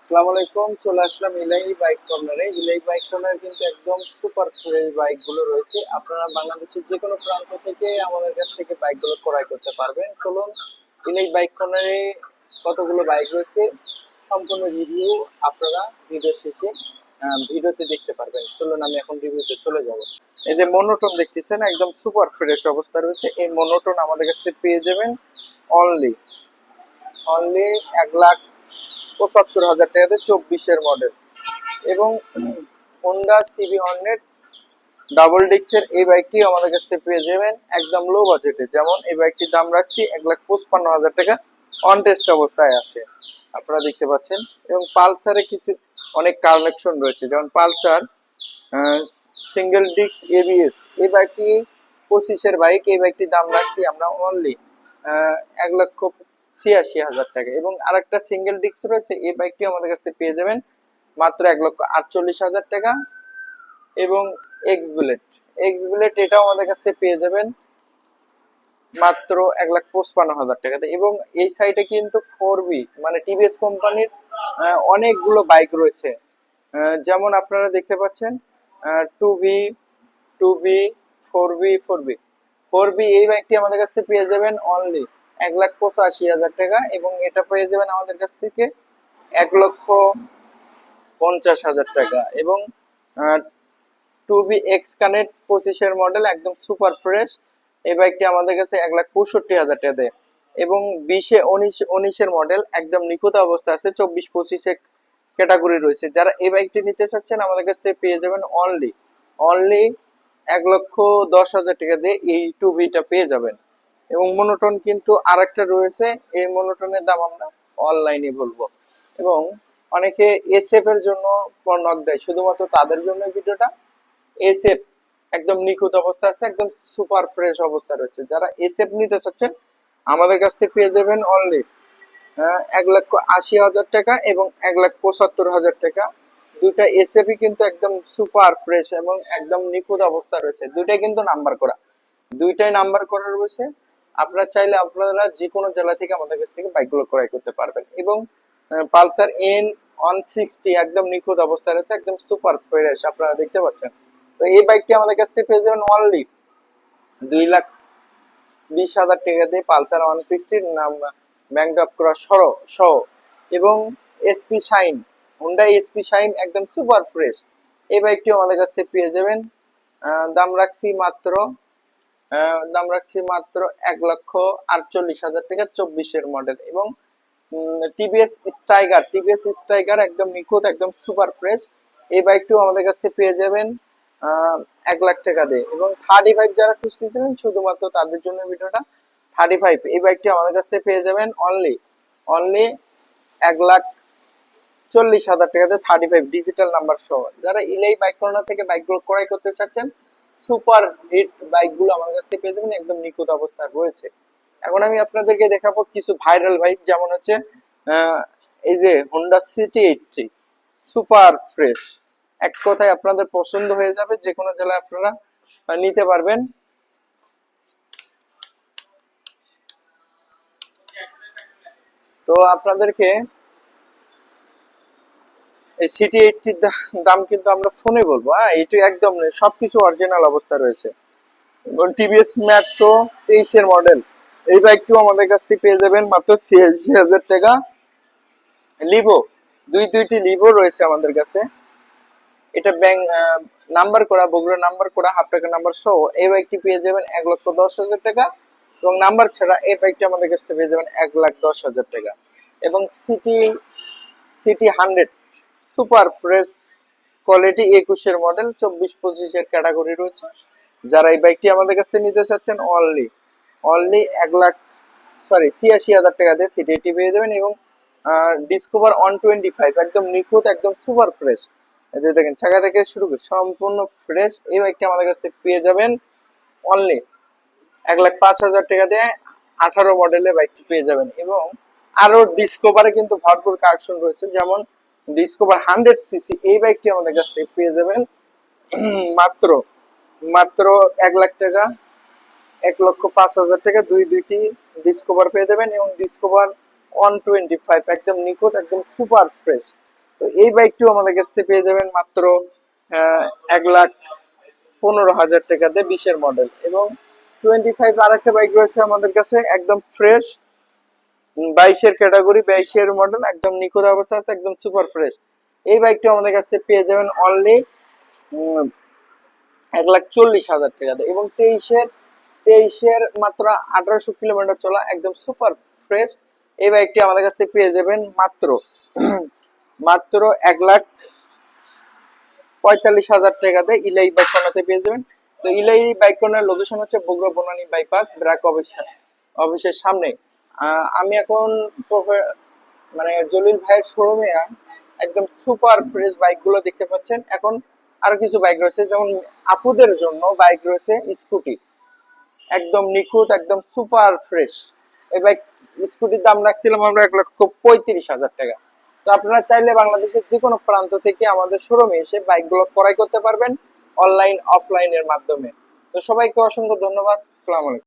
আসসালামু আলাইকুম, চলে আসলাম ইলাই বাইক কর্নারে। ইলাই বাইক কর্নারে কিন্তু একদম সুপার ফ্রেশ বাইক গুলো রয়েছে। আপনারা বাংলাদেশের যে কোনো প্রান্ত থেকে আমাদের কাছ থেকে বাইক গুলো ক্রয় করতে পারবেন। চলুন ইলাই বাইক কর্নারে কতগুলো বাইক রয়েছে সম্পূর্ণ রিভিউ আপনারা ভিডিও শেষে ভিডিওতে দেখতে পারবেন। চলুন আমি এখন রিভিউতে চলে যাব। এই যে মনোটন দেখতেছেন একদম সুপার ফ্রেশ অবস্থা রয়েছে। এই মনোটন আমাদের কাছ থেকে পেয়ে যাবেন অনলি অনলি 1,75,000 টাকাতে 24-এর মডেল এবং হোন্ডা সিবি হর্নেট ডাবল ডিক্সের এই বাইকটি আমাদের কাছ থেকে পেয়ে যাবেন একদম লো বাজেটে। যেমন এই বাইকটির দাম রাখছি 1,55,000 টাকা, অন টেস্ট অবস্থায় আছে আপনারা দেখতে পাচ্ছেন। এবং পালসারে কিছু অনেক কালেকশন রয়েছে, যেমন পালসার সিঙ্গেল ডিক্স এবিএস এই বাইকটি 25-এর বাইক। এই বাইকটির দাম রাখছি আমরা অনলি 1,86,000 টাকা। এবং আরেকটা সিঙ্গেল ডিক্স রয়েছে, এই বাইকটি আমাদের কাছ থেকে পেয়ে যাবেন মাত্র 1,48,000 টাকা। এবং এক্স বুলেট এটাও আমাদের কাছ থেকে পেয়ে যাবেন মাত্র 1,55,000 টাকাতে। এবং এই সাইডে কিন্তু 4B মানে টিভিএস কোম্পানির অনেকগুলো বাইক রয়েছে। যেমন আপনারা দেখতে পাচ্ছেন 2B 2B 4B 4B এই বাইকটি আমাদের কাছ থেকে পেয়ে যাবেন অনলি 1,85,000 টাকা। এবং এটা পেয়ে যাবেন আমাদের কাছ থেকে 1,50,000 টাকা। এবং 2B এক্স কানেক্ট 25-এর মডেল একদম সুপার ফ্রেশ, এই বাইকটি আমাদের কাছে 1,65,000 টাকা দেয়। এবং 20-19-এর মডেল একদম নিখুঁত অবস্থা আছে, 24-25 ক্যাটাগরি রয়েছে। যারা এই বাইকটি নিতে চাচ্ছেন আমাদের কাছ থেকে পেয়ে যাবেন অনলি অনলি 1,10,000 টাকা দিয়ে এই 2B-টা পেয়ে যাবেন। এবং মনোটন কিন্তু আরেকটা রয়েছে, এই মনোটনের দাম আমরা অনলাইনে বলবো। এবং অনেকে এসএফ এর জন্য নক দেয়, শুধুমাত্র তাদের জন্য ভিডিওটা। এসএফ একদম নিখুঁত অবস্থা আছে, একদম সুপার ফ্রেশ অবস্থা রয়েছে। যারা এসএফ নিতে চাচ্ছেন আমাদের কাছ থেকে পেয়ে যাবেন অনলি 1,80,000 টাকা এবং 1,75,000 টাকা। দুইটা এসএফই কিন্তু একদম সুপার ফ্রেশ এবং একদম নিখুঁত অবস্থা রয়েছে। দুইটাই কিন্তু নাম্বার করা, দুইটাই নাম্বার করা রয়েছে। আপনারা চাইলে আপনারা যে কোনো জেলা থেকে আমাদের কাছ থেকে বাইকগুলো ক্রয় করতে পারবেন। এবং পালসার N160 একদম নিখুঁত অবস্থায় রয়েছে, একদম সুপার ফ্রেশ আপনারা দেখতে পাচ্ছেন। তো এই বাইকটি আমাদের কাছ থেকে পেয়ে যাবেন অনলি 2,20,000 টাকা দিয়ে পালসার 160 নাম ব্যাংক করা সহ। এবং SP shine, Honda SP shine একদম সুপার ফ্রেশ, এই বাইকটি আমাদের কাছ থেকে পেয়ে যাবেন। দাম রাখছি মাত্র 1,48,000 টাকা, 24-এর মডেল। এবং টিভিএস স্ট্রাইকার একদম নিখুঁত, একদম সুপার ফ্রেশ, এই বাইকটিও আমাদের কাছ থেকে পেয়ে যাবেন 1,00,000 টাকা দিয়ে। এবং 35 যারা খুঁজতেছিলেন শুধুমাত্র তাদের জন্য ভিডিওটা। 35 এই বাইকটি আমাদের কাছ থেকে পেয়ে যাবেন অনলি অনলি 1,40,000 টাকাতে 35 ডিজিটাল নাম্বার সহ। যারা ইলাই বাইক কর্নার থেকে বাইকগুলো ক্রয় করতে চাচ্ছেন সুপার হিট বাইকগুলো আমাদের কাছ থেকে পেয়ে যাবেন, একদম নিখুঁত অবস্থায় রয়েছে। এখন আমি আপনাদেরকে দেখাবো কিছু ভাইরাল বাইক, যেমন হচ্ছে এই যে হোন্ডা সিটি 80 সুপার ফ্রেশ। এক কথায় আপনাদের পছন্দ হয়ে যাবে, যে কোনো জেলায় আপনারা নিতে পারবেন। তো আপনাদেরকে এই সিটি 80 দাম কিন্তু আমরা ফোনে বলবো, হ্যাঁ এটি একদম নেই, সবকিছু অরিজিনাল অবস্থা রয়েছে। এবং টিভিএস মেট্রো 23-এর মডেল, এই বাইকটিও আমাদের কাছ থেকে পেয়ে যাবেন মাত্র 86,000 টাকা। লিভো দুইটি লিভো রয়েছে আমাদের কাছে, এটা ব্যাংক নাম্বার করা, বগুড়া নাম্বার করা, হাফ টাকা নাম্বার সহ। এই বাইকটি পেয়ে যাবেন 1,10,000 টাকা। এবং নাম্বার ছাড়া এই বাইকটি আমাদের কাছ থেকে পেয়ে যাবেন 1,10,000 টাকা। এবং CT CT 100 super fresh quality 21-এর মডেল, 24-25-এর ক্যাটাগরি রয়েছে। যারা এই বাইকটি আমাদের কাছ থেকে নিতে চাচ্ছেন অনলি অনলি 86,000 টাকা দিয়ে সিটি 80 পেয়ে যাবেন। এবং ডিসকভার 125 একদম নিখুঁত, একদম সুপার ফ্রেশ, দেখেন চাকা থেকে শুরু করে সম্পূর্ণ ফ্রেশ, এই বাইকটি আমাদের কাছ থেকে পেয়ে যাবেন অনলি 1,05,000 টাকা দিয়ে 18 মডেলের বাইকটি পেয়ে যাবেন। এবং আরো ডিসকভারে কিন্তু ভরপুর কালেকশন রয়েছে, যেমন ডিসকভার 100cc এই বাইকটি আমাদের কাছ থেকে পেয়ে যাবেন মাত্র মাত্র 1,00,000 টাকা, 1,05,000 টাকা দুইটি ডিসকভার পেয়ে যাবেন। এবং ডিসকভার 125 একদম নিখুঁত, একদম সুপার ফ্রেশ, তো এই বাইকটিও আমাদের কাছ থেকে পেয়ে যাবেন মাত্র 1,15,000 টাকাতে 20-এর মডেল। এবং 25 আরেকটা বাইক রয়েছে আমাদের কাছে একদম ফ্রেশ, 22-এর ক্যাটাগরি, 22-এর মডেল, একদম নিখুঁত অবস্থা আছে, একদম সুপার ফ্রেশ। এই বাইকটি আমাদের কাছে পেয়ে যাবেন অনলি 1,40,000 টাকাতে। এবং 23-এর মাত্র 1800 কিলোমিটার চলা, একদম সুপার ফ্রেশ। এই বাইকটি আমাদের কাছ থেকে পেয়ে যাবেন মাত্র মাত্র 1,45,000 টাকাতে ইলাই বাইক কর্নারতে পেয়ে যাবেন। তো ইলাই বাইক কর্নার লোকেশন হচ্ছে বগুড়া বনানী বাইপাস ব্র্যাক অফিসের সামনে। আমি এখন মানে জলিল ভাইয়ের শোরুমে একদম সুপার ফ্রেশ বাইকগুলো দেখতে পাচ্ছেন। এখন আরো কিছু বাইক রয়েছে, যেমন আপুদের জন্য বাইক রয়েছে স্কুটি, একদম নিখুঁত, একদম সুপার ফ্রেশ। এই বাইক স্কুটির দাম রাখছিলাম আমরা 1,35,000 টাকা। তো আপনারা চাইলে বাংলাদেশের যে কোনো প্রান্ত থেকে আমাদের শোরুমে এসে বাইকগুলো ক্রয় করতে পারবেন অনলাইন অফলাইনের মাধ্যমে। তো সবাইকে অসংখ্য ধন্যবাদ। আসসালামু আলাইকুম।